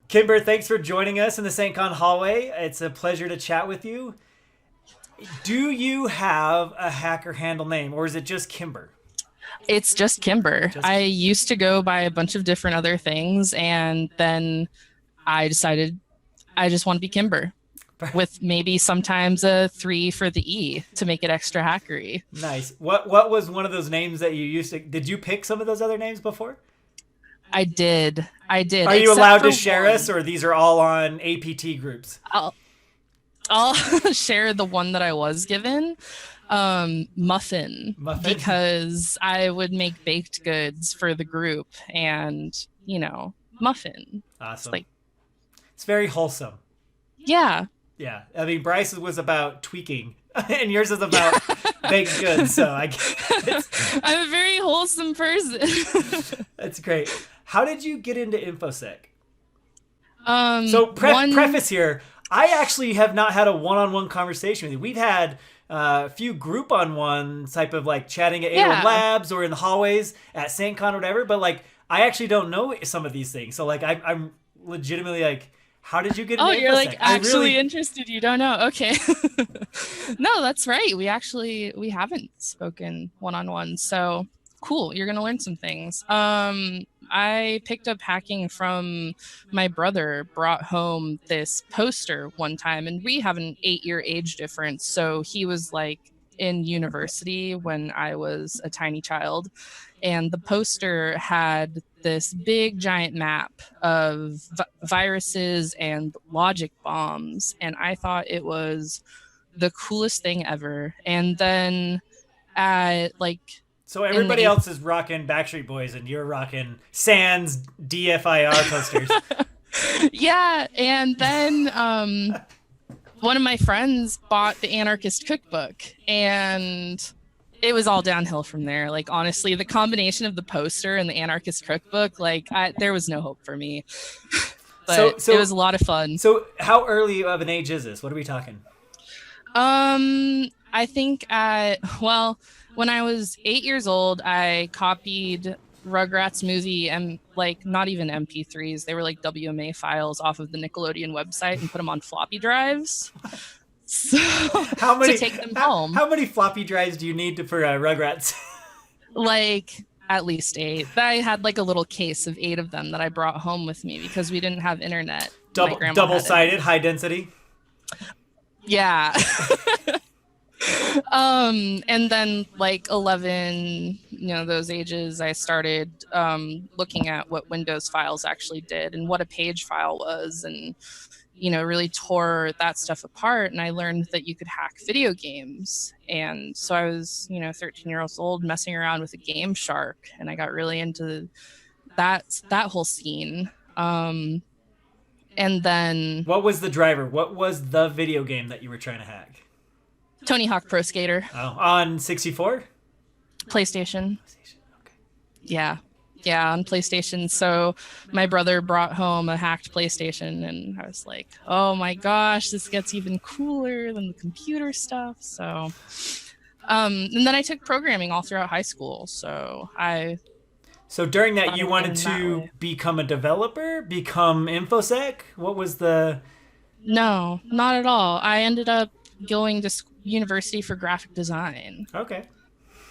Kimber, thanks for joining us in the SAINTCON Hallway. It's a pleasure to chat with you. Do you have a hacker handle name, or is it just Kimber? It's just Kimber. I used to go by a bunch of different other things, and then I decided I just want to be Kimber with maybe sometimes a 3 for the E to make it extra hackery. Nice. What was one of those names that you used to... Did you pick some of those other names before? I did. I did. Are you except allowed for to share one. us, or these are all on APT groups? I'll share the one that I was given. Muffin, Muffin? because I would make baked goods for the group, and muffin. Awesome. Like, it's very wholesome. yeah. Yeah. I mean, Bryce's was about tweaking, and yours is about baked goods, so I guess I'm a very wholesome person. that's great. How did you get into InfoSec? So Preface here, I actually have not had a one-on-one conversation with you. We've had a few group-on-one type of like chatting at A1 Labs or in the hallways at SAINTCON or whatever, but like I actually don't know some of these things. So like I'm legitimately like, how did you get into InfoSec? You're like actually interested. You don't know. Okay. No, that's right. We haven't spoken one-on-one. So cool. You're going to learn some things. I picked up hacking from my brother, brought home this poster one time, and we have an 8-year age difference. So he was like in university when I was a tiny child. And the poster had this big giant map of viruses and logic bombs. And I thought it was the coolest thing ever. And then so everybody else is rocking Backstreet Boys and you're rocking Sans DFIR posters. Yeah. And then one of my friends bought the Anarchist Cookbook, and it was all downhill from there. Like, honestly, the combination of the poster and the Anarchist Cookbook, there was no hope for me. But it was a lot of fun. So how early of an age is this? What are we talking? I think when I was 8 years old, I copied Rugrats movie and not even MP3s. They were like WMA files off of the Nickelodeon website and put them on floppy drives. So to take them home. How many floppy drives do you need for Rugrats? Like at least 8. I had like a little case of 8 of them that I brought home with me because we didn't have internet. Double-sided, high density. Yeah. And then 11, those ages, I started looking at what Windows files actually did and what a page file was, and really tore that stuff apart. And I learned that you could hack video games. And so I was 13 years old messing around with a Game Shark, and I got really into that whole scene. And then what was the driver? What was the video game that you were trying to hack? Tony Hawk Pro Skater. Oh, on 64? PlayStation. Okay. Yeah, on PlayStation. So my brother brought home a hacked PlayStation, and I was like, oh my gosh, this gets even cooler than the computer stuff. So, and then I took programming all throughout high school. So during that, you wanted to become a developer, become InfoSec? What was the... No, not at all. I ended up going to university for graphic design. Okay.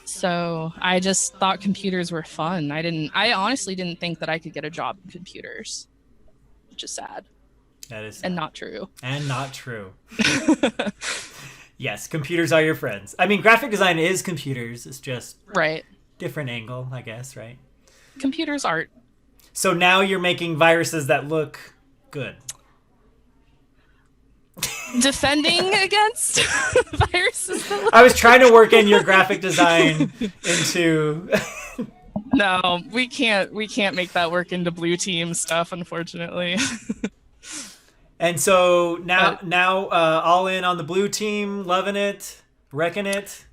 So I just thought computers were fun. I honestly didn't think that I could get a job in computers, which is sad. That is sad. And not true. And not true. Yes, computers are your friends. I mean, graphic design is computers. It's just right. Different angle, I guess, right? Computers art. So now you're making viruses that look good. Defending against viruses. I was trying to work in your graphic design into... No, we can't make that work into blue team stuff, unfortunately. And so now all in on the blue team, loving it, wrecking it.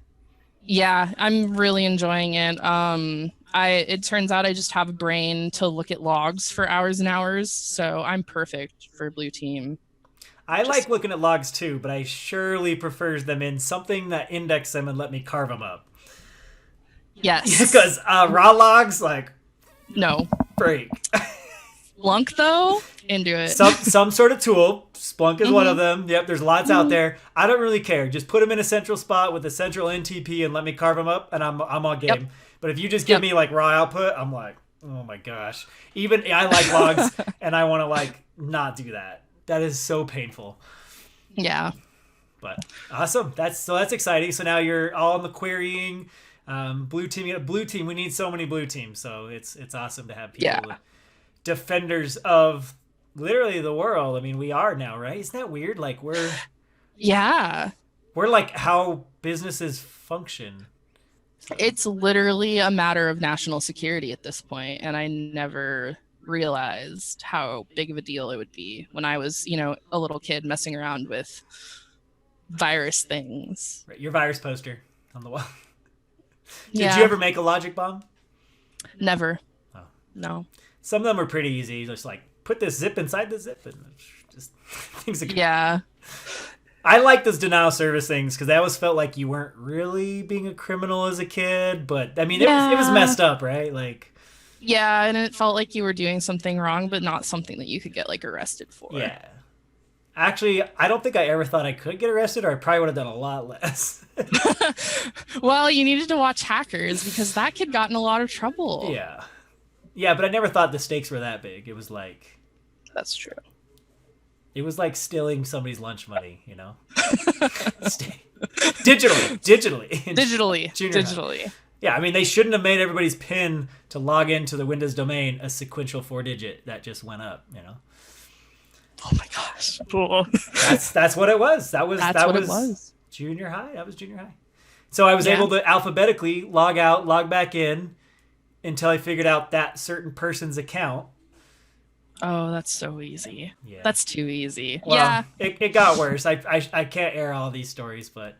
Yeah, I'm really enjoying it. It turns out I just have a brain to look at logs for hours and hours, so I'm perfect for blue team. I like looking at logs too, but I surely prefers them in something that index them and let me carve them up. Yes. Because raw logs, no. Break. Splunk though, into it. Some sort of tool. Splunk is one of them. Yep, there's lots out there. I don't really care. Just put them in a central spot with a central NTP and let me carve them up, and I'm on game. Yep. But if you just give me like raw output, I'm like, oh my gosh. Even I like logs, and I want to like not do that. That is so painful. Yeah. But awesome. That's exciting. So now you're all in the querying. Blue team. We need so many blue teams. So it's awesome to have people, defenders of literally the world. I mean, we are now, right? Isn't that weird? Like we're like how businesses function. So. It's literally a matter of national security at this point, and I never realized how big of a deal it would be when I was, a little kid messing around with virus things. Right, your virus poster on the wall. Did you ever make a logic bomb? Never. Oh. No. Some of them are pretty easy. Just like put this zip inside the zip and just things like I like those denial service things because they always felt like you weren't really being a criminal as a kid, but I mean it was messed up, right? Like and it felt like you were doing something wrong, but not something that you could get like arrested for. Yeah. Actually, I don't think I ever thought I could get arrested, or I probably would have done a lot less. Well, you needed to watch Hackers because that kid got in a lot of trouble. Yeah. Yeah, but I never thought the stakes were that big. It was like... That's true. It was like stealing somebody's lunch money, Digitally. Digitally. Yeah, I mean, they shouldn't have made everybody's PIN to log into the Windows domain a sequential 4-digit that just went up, Oh my gosh. Cool. That's what it was. That was it was. Junior high. That was junior high. So I was able to alphabetically log out, log back in until I figured out that certain person's account. Oh, that's so easy. Yeah. That's too easy. Well, it got worse. I can't air all these stories, but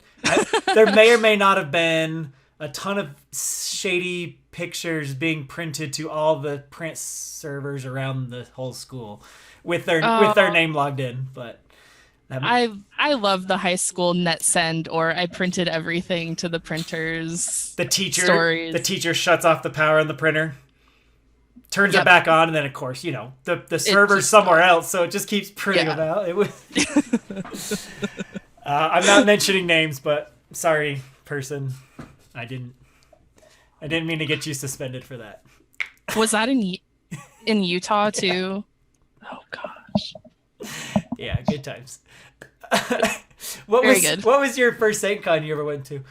there may or may not have been a ton of shady pictures being printed to all the print servers around the whole school with their name logged in. But I love the high school net send, or I printed everything to the printers. The stories. teacher shuts off the power on the printer, turns it back on, and then of course the server's somewhere else, so it just keeps printing them out. It was. I'm not mentioning names, but sorry, person. I didn't mean to get you suspended for that. Was that in Utah too? Oh gosh. Yeah, good times. What was your first SAINTCON you ever went to?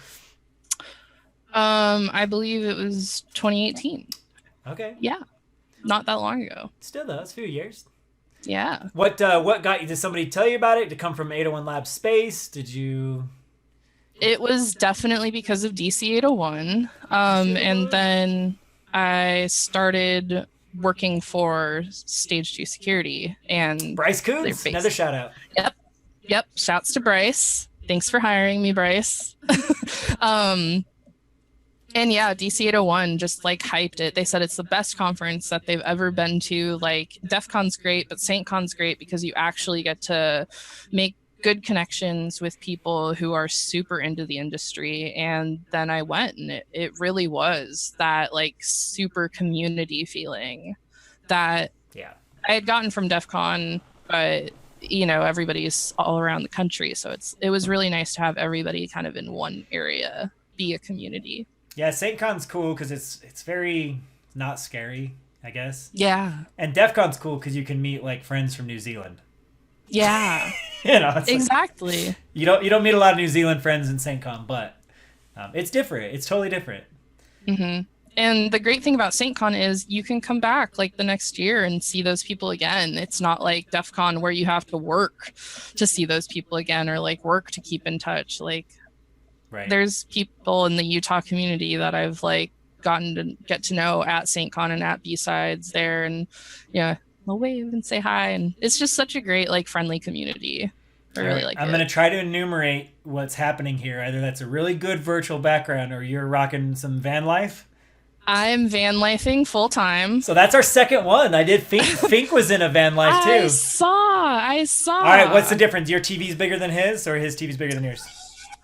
I believe it was 2018. Okay. Yeah. Not that long ago. Still though, it's a few years. Yeah. What got you? Did somebody tell you about it? Did it come from 801 Lab Space? Did you? It was definitely because of DC 801. And then I started working for Stage 2 Security, and Bryce Coons, another shout out. Yep. Shouts to Bryce. Thanks for hiring me, Bryce. And yeah, DC 801 just like hyped it. They said it's the best conference that they've ever been to. Like DEF CON's great, but SAINTCON's great because you actually get to make good connections with people who are super into the industry. And then I went, and it really was that like super community feeling that I had gotten from DEF CON, but everybody's all around the country. So it was really nice to have everybody kind of in one area be a community. Yeah, SAINTCON's cool because it's very not scary, I guess. Yeah. And DEF CON's cool because you can meet like friends from New Zealand. Yeah. Exactly. Like, you don't meet a lot of New Zealand friends in SAINTCON, but it's different. It's totally different. Mm-hmm. And the great thing about SAINTCON is you can come back like the next year and see those people again. It's not like DEF CON where you have to work to see those people again, or like work to keep in touch. Like, there's people in the Utah community that I've like gotten to get to know at SAINTCON and at B-Sides there, and they'll wave and say hi, and it's just such a great like friendly community. I really like it. I'm going to try to enumerate what's happening here. Either that's a really good virtual background, or you're rocking some van life. I'm van lifing full time. So that's our second one. I did Fink. Fink was in a van life too. I saw. All right, what's the difference? Your TV's bigger than his, or his TV's bigger than yours?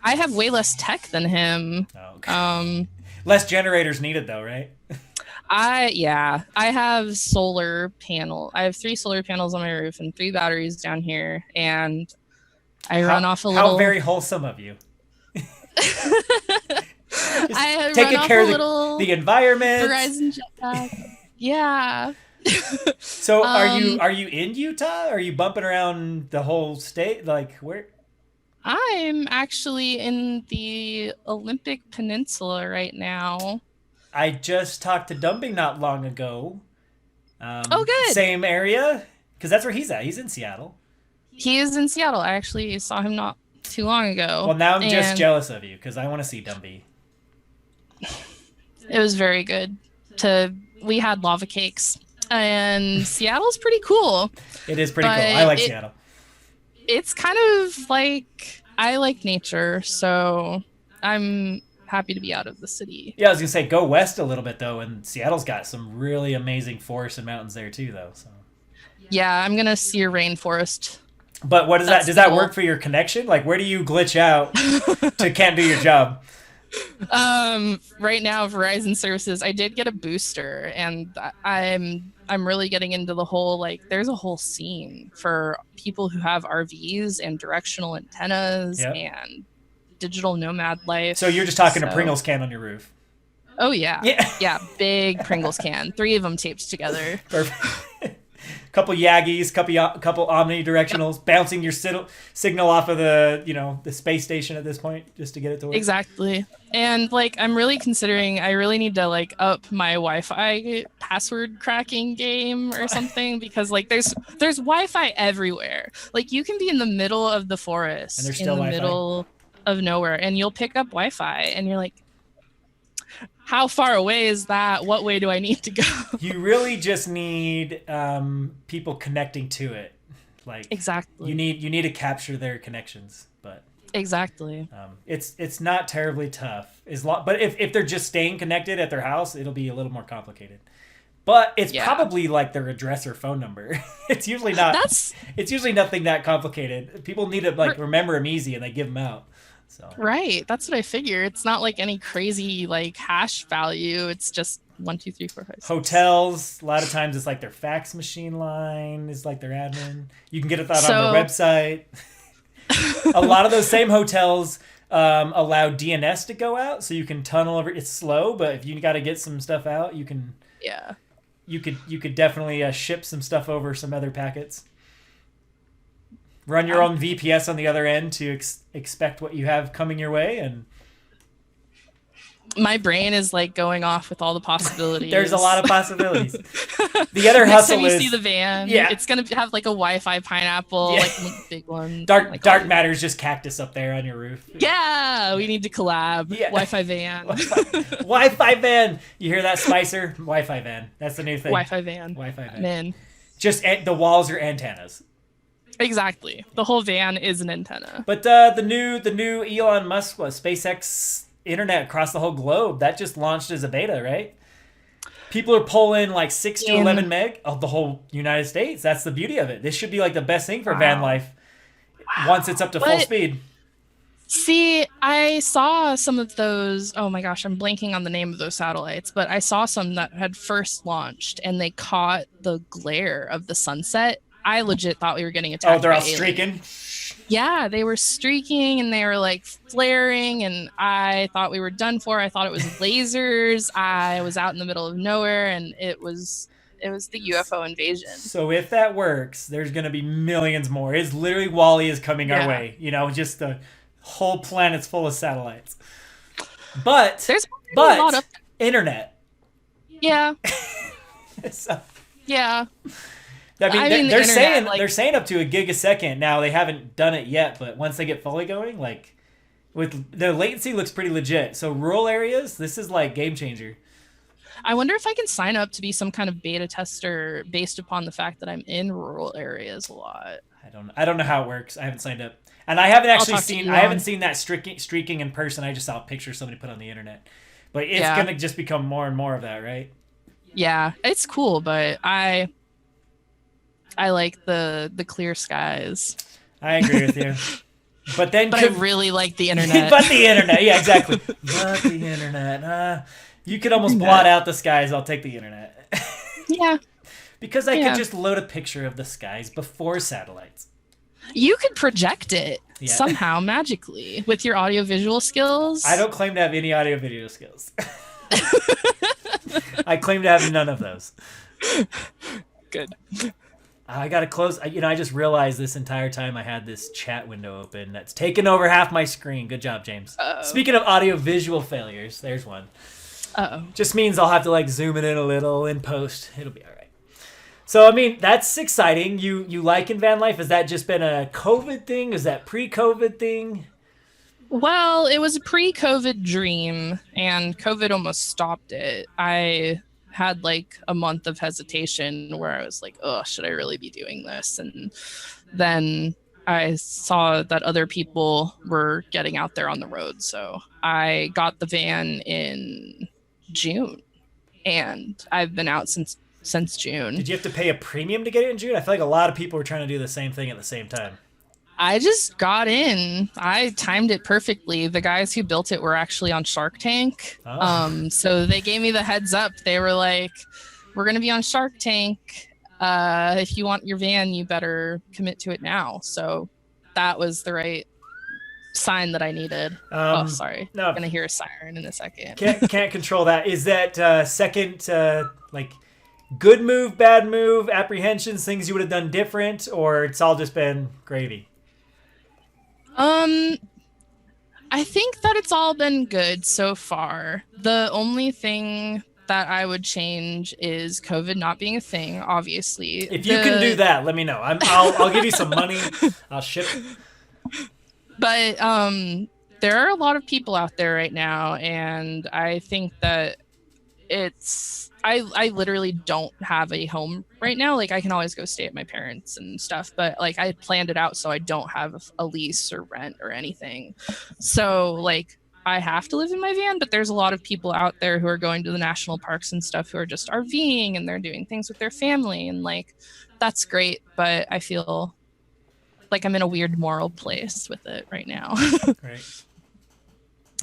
I have way less tech than him. Oh, okay. Less generators needed though, right? I have solar panel. I have 3 solar panels on my roof and 3 batteries down here, and I run off a How little. very wholesome of you. Just I run taking off care a of little the environment. Verizon jetpack. Yeah. So are you in Utah? Are you bumping around the whole state? Like where? I'm actually in the Olympic Peninsula right now. I just talked to Dumping not long ago. Oh, good. Same area, because that's where he's at. He's in Seattle. He is in Seattle. I actually saw him not too long ago. Well, now I'm just and jealous of you because I want to see Dumpy. it was very good. We had lava cakes, and Seattle's pretty cool. It is pretty cool. I like Seattle. It's kind of like, I like nature, so I'm happy to be out of the city. Yeah, I was gonna say go west a little bit though, and Seattle's got some really amazing forests and mountains there too, though. So. Yeah, I'm gonna see a rainforest. But what does that does that work for your connection? Like, where do you glitch out to can't do your job? Right now, Verizon services. I did get a booster, and I'm really getting into the whole, like, there's a whole scene for people who have RVs and directional antennas and digital nomad life. So you're just talking a Pringles can on your roof. Oh yeah, yeah, big Pringles can, 3 of them taped together. Perfect. Couple Yagis, couple omnidirectionals, bouncing your signal off of the space station at this point just to get it to work. Exactly. And like, I'm really considering, I really need to like up my Wi-Fi password cracking game or something, because like there's Wi-Fi everywhere. Like, you can be in the middle of the forest, and there's still in the Wi-Fi. middle of nowhere, and you'll pick up Wi-Fi, and you're like, how far away is that? What way do I need to go? You really just need people connecting to it. Like, exactly. You need to capture their connections, but exactly. It's not terribly tough. But if they're just staying connected at their house, it'll be a little more complicated. But it's probably like their address or phone number. It's usually not. It's usually nothing that complicated. People need to remember them easy, and they give them out. So. Right, that's what I figure. It's not like any crazy like hash value. It's just 1, 2, 3, 4, 5, 6. Hotels, a lot of times it's like their fax machine line is like their admin. You can get that on their website. A lot of those same hotels allow DNS to go out, so you can tunnel over. It's slow, but if you got to get some stuff out, you can. Yeah. You could definitely ship some stuff over some other packets. Run your own VPS on the other end to expect what you have coming your way, and my brain is like going off with all the possibilities. There's a lot of possibilities. The other Next hustle time you is see the van, it's gonna have like a Wi-Fi pineapple, like one big one. Dark Matter's just cactus up there on your roof. Yeah, we need to collab. Yeah. Wi-Fi van. Wi-Fi van. You hear that, Spicer? Wi-Fi van. That's the new thing. Wi-Fi van. Wi-Fi van. Man. Just the walls are antennas. Exactly. The whole van is an antenna. But the new Elon Musk SpaceX internet across the whole globe, that just launched as a beta, right? People are pulling like 6 to 11 meg of the whole United States. That's the beauty of it. This should be like the best thing for van life once it's up to full speed. See, I saw some of those. Oh my gosh, I'm blanking on the name of those satellites, but I saw some that had first launched and they caught the glare of the sunset. I legit thought we were getting attacked. Oh, they're all aliens. streaking? Yeah, they were streaking and they were like flaring, and I thought we were done for. I thought it was lasers. I was out in the middle of nowhere, and it was the UFO invasion. So if that works, there's going to be millions more. It's literally Wall-E is coming our way. Just the whole planet's full of satellites. But there's a lot of internet. Yeah. So, yeah. I mean, they're saying up to a gig a second. Now they haven't done it yet, but once they get fully going, like with the latency looks pretty legit. So rural areas, this is like game changer. I wonder if I can sign up to be some kind of beta tester based upon the fact that I'm in rural areas a lot. I don't know how it works. I haven't signed up, and I haven't actually seen that streaking in person. I just saw a picture somebody put on the internet, but it's gonna just become more and more of that, right? Yeah, it's cool, but I like the clear skies. I agree with you. But I really like the internet. But the internet, yeah, exactly. But the internet. You could almost blot out the skies. I'll take the internet. Yeah. Because I could just load a picture of the skies before satellites. You could project it somehow magically with your audiovisual skills. I don't claim to have any audio-video skills. I claim to have none of those. Good. I gotta close. I just realized this entire time I had this chat window open that's taken over half my screen. Good job, James. Uh-oh. Speaking of audio-visual failures, there's one. Uh-oh. Just means I'll have to like zoom it in a little in post. It'll be all right. So I mean, that's exciting. You liking van life? Has that just been a COVID thing? Is that pre-COVID thing? Well, it was a pre-COVID dream, and COVID almost stopped it. I had like a month of hesitation where I was like, oh, should I really be doing this? And then I saw that other people were getting out there on the road. So I got the van in June, and I've been out since June. Did you have to pay a premium to get it in June? I feel like a lot of people were trying to do the same thing at the same time. I just got in. I timed it perfectly. The guys who built it were actually on Shark Tank. Oh. So they gave me the heads up. They were like, we're going to be on Shark Tank. If you want your van, you better commit to it now. So that was the right sign that I needed. Sorry. No. I'm going to hear a siren in a second. Can't control that. Is that second, like, good move, bad move, apprehensions, things you would have done different, or it's all just been gravy? I think that it's all been good so far. The only thing that I would change is COVID not being a thing, obviously. If you can do that, let me know. I'll give you some money. I'll ship it. But there are a lot of people out there right now, and I think that I literally don't have a home right now. Like, I can always go stay at my parents and stuff, but like I planned it out so I don't have a lease or rent or anything. So like I have to live in my van, but there's a lot of people out there who are going to the national parks and stuff who are just RVing, and they're doing things with their family, and like that's great, but I feel like I'm in a weird moral place with it right now. Right.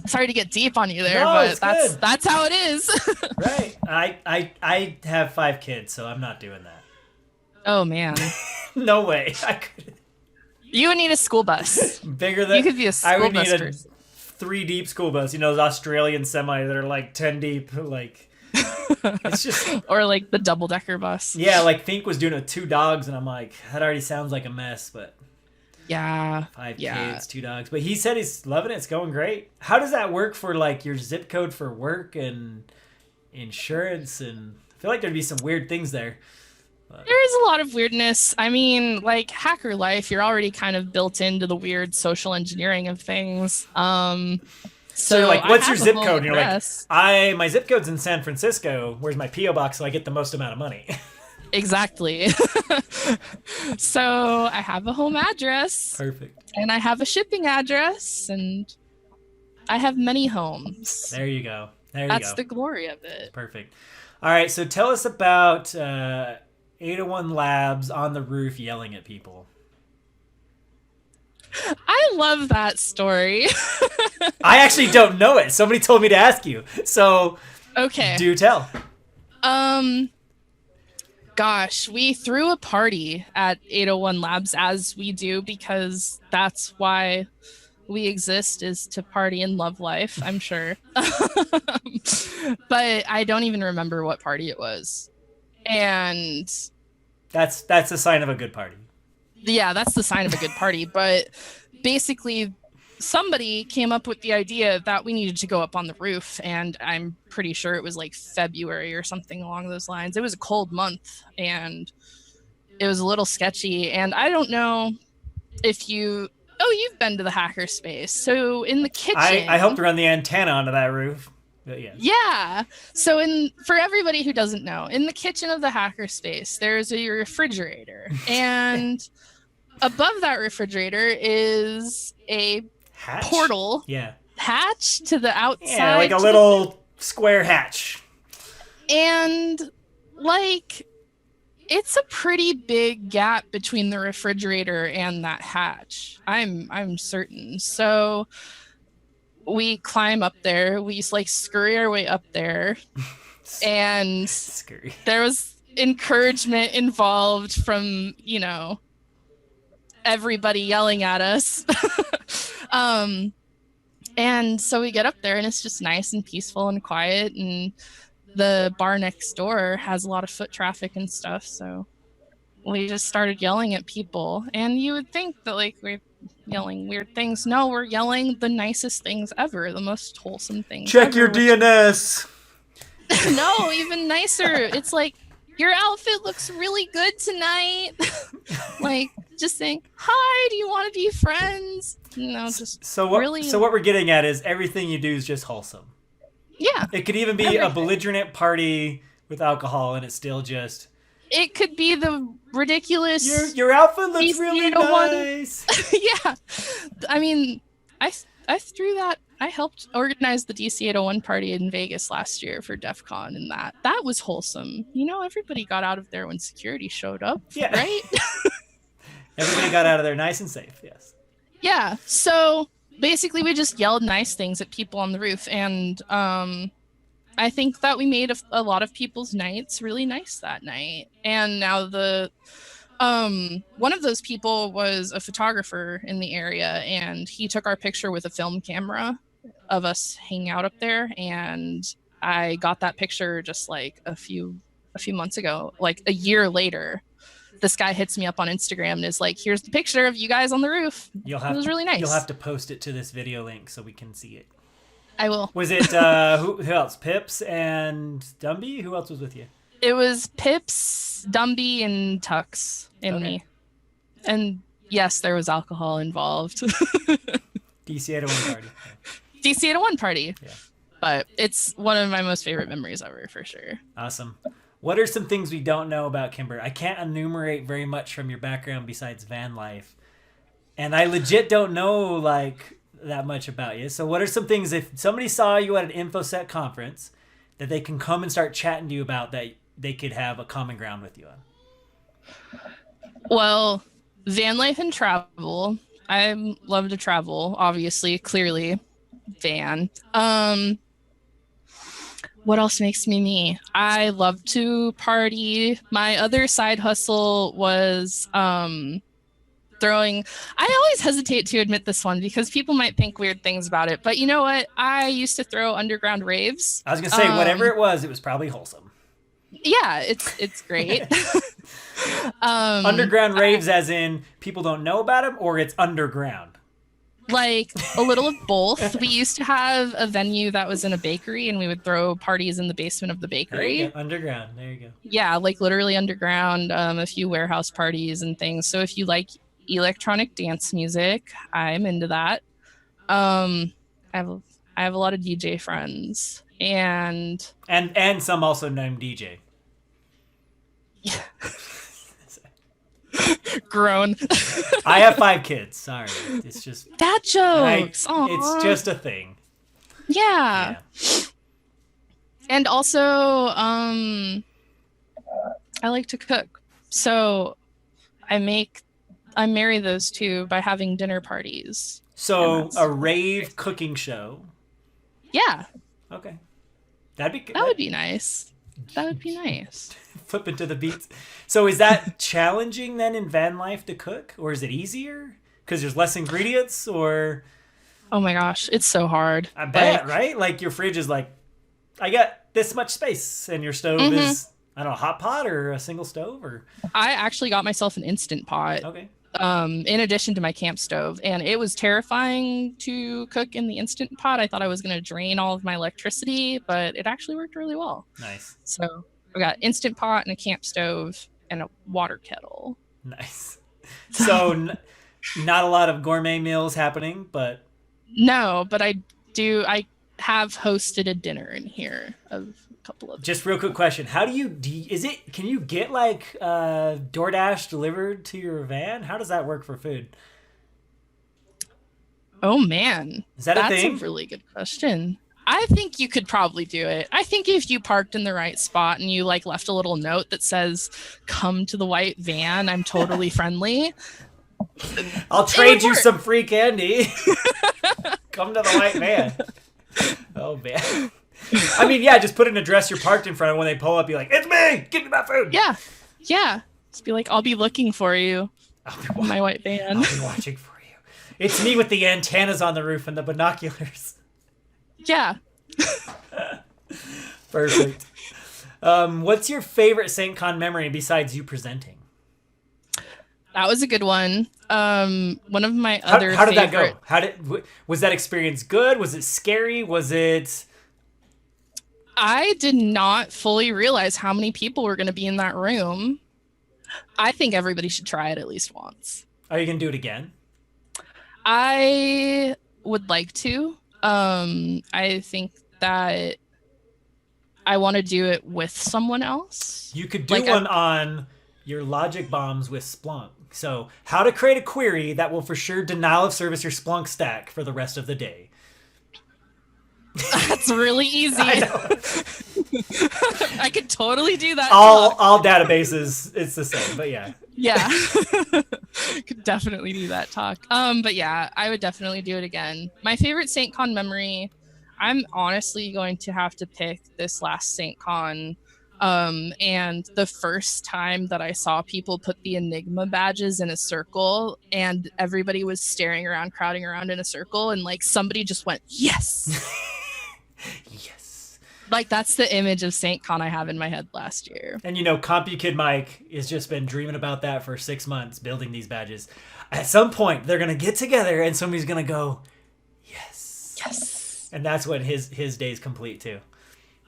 Sorry to get deep on you there, No, but that's how it is. Right. I have 5 kids, so I'm not doing that. Oh man. No way. I could. You would need a school bus. Bigger than you could be a school I would bus need person. 3 deep school bus. You know, those Australian semi that are like 10 deep. Like, it's just. Or like the double-decker bus. Yeah, like Fink was doing it with 2 dogs, and I'm like, that already sounds like a mess, but. Yeah. 5 kids, 2 dogs. But he said he's loving it. It's going great. How does that work for like your zip code for work and insurance? And I feel like there'd be some weird things there. But. There is a lot of weirdness. I mean, like hacker life, you're already kind of built into the weird social engineering of things. So you're like, what's your zip code? And you're address. like, my zip code's in San Francisco. Where's my P.O. box so I get the most amount of money? Exactly. So I have a home address. Perfect. And I have a shipping address, and I have many homes. There you go. That's the glory of it. Perfect. All right, so tell us about 801 Labs on the roof yelling at people. I love that story. I actually don't know it. Somebody told me to ask you. So okay. Do tell. Gosh, we threw a party at 801 Labs, as we do, because that's why we exist, is to party and love life, I'm sure. But I don't even remember what party it was. And that's a sign of a good party. Yeah, that's the sign of a good party. But basically, somebody came up with the idea that we needed to go up on the roof, and I'm pretty sure it was like February or something along those lines. It was a cold month, and it was a little sketchy. And I don't know if you've been to the hacker space. So in the kitchen, I helped run the antenna onto that roof. Yes. Yeah. So for everybody who doesn't know, in the kitchen of the hacker space, there's a refrigerator, and above that refrigerator is a hatch? Portal. Yeah. Hatch to the outside. Yeah, like a little square hatch. And like, it's a pretty big gap between the refrigerator and that hatch. I'm certain. So we climb up there. We like scurry our way up there, and Scary. there was encouragement involved from, everybody yelling at us. And so we get up there and it's just nice and peaceful and quiet, and the bar next door has a lot of foot traffic and stuff, so we just started yelling at people. And you would think that like we're yelling weird things. No, we're yelling the nicest things ever, the most wholesome things. Check your DNS. No, even nicer. It's like, your outfit looks really good tonight. Like, just saying, hi, do you want to be friends? Just so what, really. So what we're getting at is everything you do is just wholesome. Yeah. It could even be a belligerent party with alcohol, and it's still just. It could be the ridiculous. Your outfit looks really nice. Yeah. I mean, I threw that. I helped organize the DC 801 party in Vegas last year for DEF CON, and that was wholesome. Everybody got out of there when security showed up, yeah. Right? Everybody got out of there nice and safe, yes. Yeah, so basically we just yelled nice things at people on the roof, and I think that we made a lot of people's nights really nice that night. And now one of those people was a photographer in the area, and he took our picture with a film camera of us hanging out up there, and I got that picture just like a few months ago, like a year later. This guy hits me up on Instagram and is like, here's the picture of you guys on the roof. It was really nice. You'll have to post it to this video link so we can see it. I will. Was it who else? Pips and Dumby? Who else was with you? It was Pips, Dumby, and Tux and me. And yes, there was alcohol involved. DC 801 party. DC 801 party. Yeah. But it's one of my most favorite memories ever, for sure. Awesome. What are some things we don't know about Kimber? I can't enumerate very much from your background besides van life. And I legit don't know like that much about you. So what are some things, if somebody saw you at an InfoSec conference, that they can come and start chatting to you about that they could have a common ground with you on? Well, van life and travel. I love to travel, obviously, clearly. Van. What else makes me me? I love to party. My other side hustle was throwing. I always hesitate to admit this one because people might think weird things about it. But you know what? I used to throw underground raves. I was going to say, whatever it was probably wholesome. Yeah, it's great. Underground raves as in people don't know about them, or it's underground? Like a little of both. We used to have a venue that was in a bakery, and we would throw parties in the basement of the bakery. Underground. There you go. Yeah, like literally underground. A few warehouse parties and things. So if you like electronic dance music, I'm into that. I have a lot of DJ friends, and some also named DJ. Yeah. Grown. I have 5 kids. Sorry, it's just that jokes. It's just a thing. Yeah. And also, I like to cook, so I marry those two by having dinner parties. So a rave cooking show. Yeah. Okay. That'd be good. That would be nice. Flip into the beats. So is that challenging then in van life to cook, or is it easier because there's less ingredients? Or oh my gosh, it's so hard. I bet, right? Like your fridge is like, I got this much space, and your stove is, I don't know, a hot pot or a single stove, or I actually got myself an Instant Pot. Okay. In addition to my camp stove, and it was terrifying to cook in the Instant Pot. I thought I was going to drain all of my electricity, but it actually worked really well. Nice. So we got Instant Pot and a camp stove and a water kettle. Nice. So not a lot of gourmet meals happening, but no, but I have hosted a dinner in here of a couple of. Just real quick question: how can you get like DoorDash delivered to your van? How does that work for food? Oh man, is that a thing? That's a really good question. I think you could probably do it. I think if you parked in the right spot and you like left a little note that says "Come to the white van, I'm totally friendly." I'll trade you some free candy. Come to the white van. Oh, man. I mean, yeah, just put an address you're parked in front of. When they pull up, be like, it's me! Give me my food! Yeah. Just be like, I'll be looking for you. In my white van. I'll be watching for you. It's me with the antennas on the roof and the binoculars. Yeah. Perfect. What's your favorite SAINTCON memory besides you presenting? That was a good one. One of my other How did that go? Was that experience good? Was it scary? Was it... I did not fully realize how many people were going to be in that room. I think everybody should try it at least once. Are you going to do it again? I would like to. I think that I want to do it with someone else. You could do one on your logic bombs with Splunk. So how to create a query that will for sure denial of service your Splunk stack for the rest of the day. That's really easy. I could totally do that. All databases, it's the same, but yeah. Yeah. Could definitely do that talk. But yeah, I would definitely do it again. My favorite SAINTCON memory, I'm honestly going to have to pick this last SAINTCON. And the first time that I saw people put the Enigma badges in a circle and everybody was staring around, crowding around in a circle, and like somebody just went, yes. Yes. Like that's the image of SAINTCON I have in my head last year. And CompuKid Mike has just been dreaming about that for 6 months, building these badges. At some point, they're going to get together and somebody's going to go, yes. Yes. And that's when his day's complete too.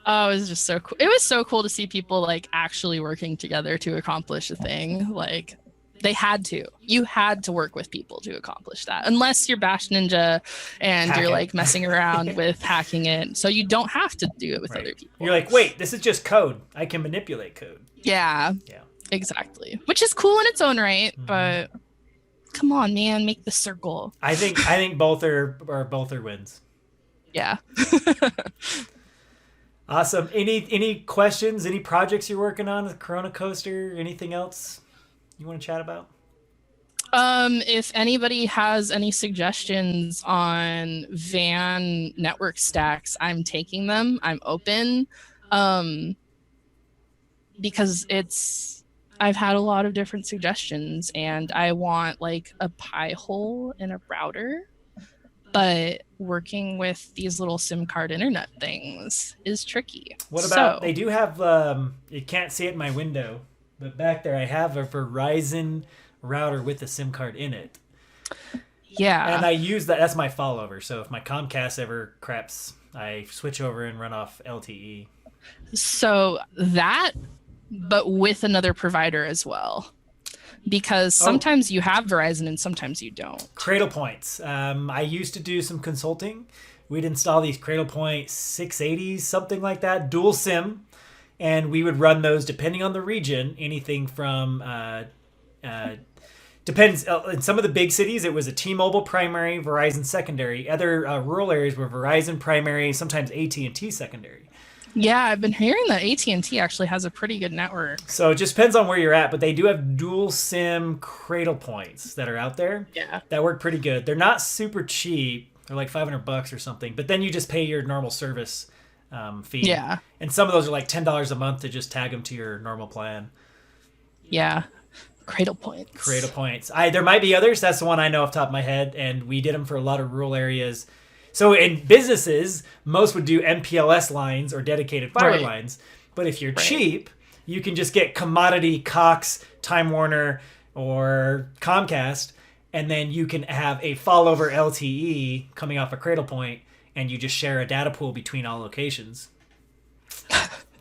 Oh, it was just so cool. It was so cool to see people like actually working together to accomplish a thing. Like they had to. You had to work with people to accomplish that. Unless you're Bash Ninja and you're like messing around with hacking it. So you don't have to do it with other people. You're like, wait, this is just code. I can manipulate code. Yeah. Exactly. Which is cool in its own right, but come on, man, make the circle. I think both are wins. Yeah. Awesome. Any questions? Any projects you're working on? The Corona Coaster? Anything else you want to chat about? If anybody has any suggestions on van network stacks, I'm taking them. I'm open. Because I've had a lot of different suggestions and I want like a pie hole in a router. But working with these little SIM card internet things is tricky. What about, they do have, you can't see it in my window, but back there I have a Verizon router with a SIM card in it. Yeah. And I use that, that's my fallover. So if my Comcast ever craps, I switch over and run off LTE. So that, but with another provider as well. Because sometimes you have Verizon and sometimes you don't. Cradle Points. I used to do some consulting. We'd install these Cradle Point 680s, something like that, dual SIM, and we would run those depending on the region. Anything from depends. In some of the big cities, it was a T-Mobile primary, Verizon secondary. Other rural areas were Verizon primary, sometimes AT&T secondary. Yeah, I've been hearing that AT&T actually has a pretty good network. So it just depends on where you're at, but they do have dual SIM Cradle Points that are out there. Yeah. That work pretty good. They're not super cheap. They're like $500 or something, but then you just pay your normal service fee. Yeah. And some of those are like $10 a month to just tag them to your normal plan. Yeah. Cradle Points. Cradle Points. There might be others. That's the one I know off the top of my head, and we did them for a lot of rural areas. So in businesses, most would do MPLS lines or dedicated fiber lines. But if you're cheap, you can just get commodity Cox, Time Warner, or Comcast, and then you can have a fallover LTE coming off a Cradle Point, and you just share a data pool between all locations.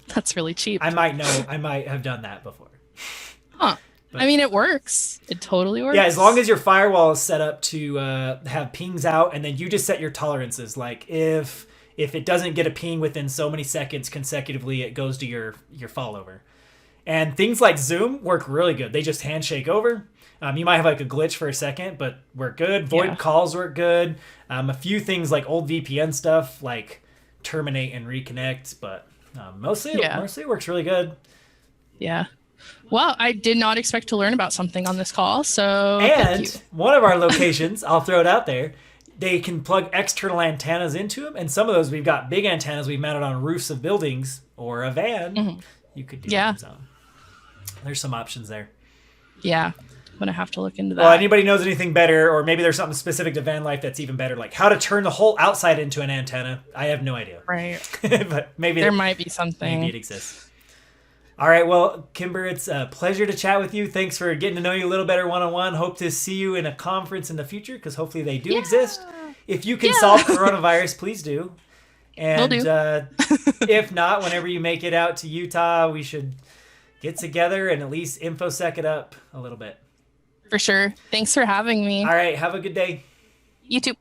That's really cheap. I might have done that before. Huh. But, I mean, it works. It totally works. Yeah, as long as your firewall is set up to have pings out, and then you just set your tolerances. Like if it doesn't get a ping within so many seconds consecutively, it goes to your fallover. And things like Zoom work really good. They just handshake over. You might have like a glitch for a second, but work good. Void calls work good. A few things like old VPN stuff like terminate and reconnect, but mostly it works really good. Yeah. Well, I did not expect to learn about something on this call, so and one of our locations, I'll throw it out there, they can plug external antennas into them, and some of those we've got big antennas we've mounted on roofs of buildings or a van. You could do that. So there's some options there. Yeah. I'm gonna have to look into that. Well, anybody knows anything better, or maybe there's something specific to van life that's even better, like how to turn the whole outside into an antenna. I have no idea. Right. But maybe there might be something. Maybe it exists. All right. Well, Kimber, it's a pleasure to chat with you. Thanks for getting to know you a little better one-on-one. Hope to see you in a conference in the future, because hopefully they do exist. If you can solve coronavirus, please do. And will do. If not, whenever you make it out to Utah, we should get together and at least infosec it up a little bit. For sure. Thanks for having me. All right. Have a good day. You too.